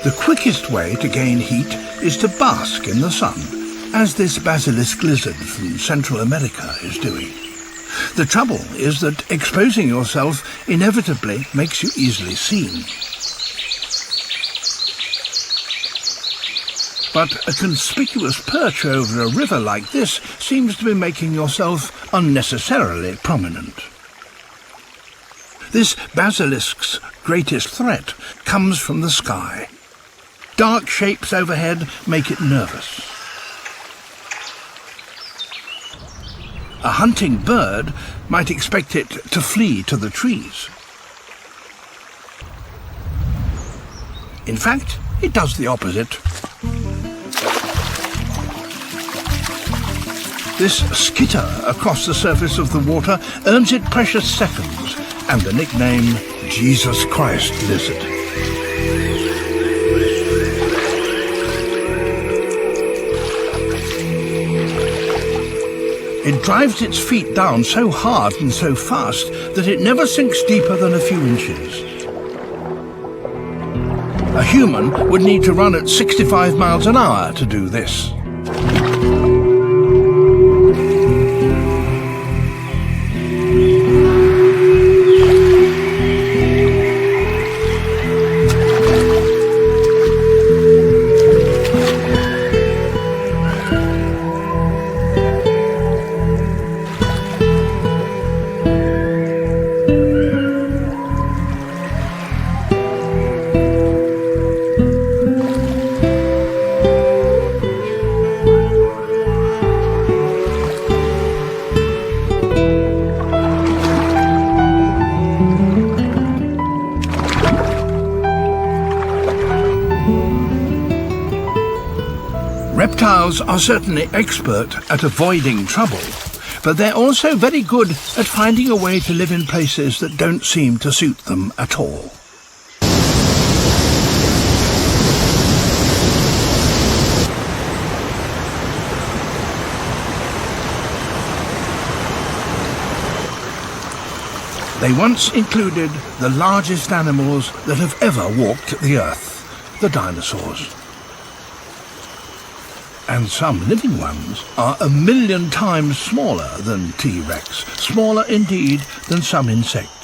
The quickest way to gain heat is to bask in the sun, as this basilisk lizard from Central America is doing. The trouble is that exposing yourself inevitably makes you easily seen. But a conspicuous perch over a river like this seems to be making yourself unnecessarily prominent. This basilisk's greatest threat comes from the sky. Dark shapes overhead make it nervous. A hunting bird might expect it to flee to the trees. In fact, it does the opposite. This skitter across the surface of the water earns it precious seconds and the nickname Jesus Christ lizard. It drives its feet down so hard and so fast that it never sinks deeper than a few inches. A human would need to run at 65 miles an hour to do this. Reptiles are certainly expert at avoiding trouble, but they're also very good at finding a way to live in places that don't seem to suit them at all. They once included the largest animals that have ever walked the earth, the dinosaurs. And some living ones are 1,000,000 times smaller than T-Rex, smaller indeed than some insects.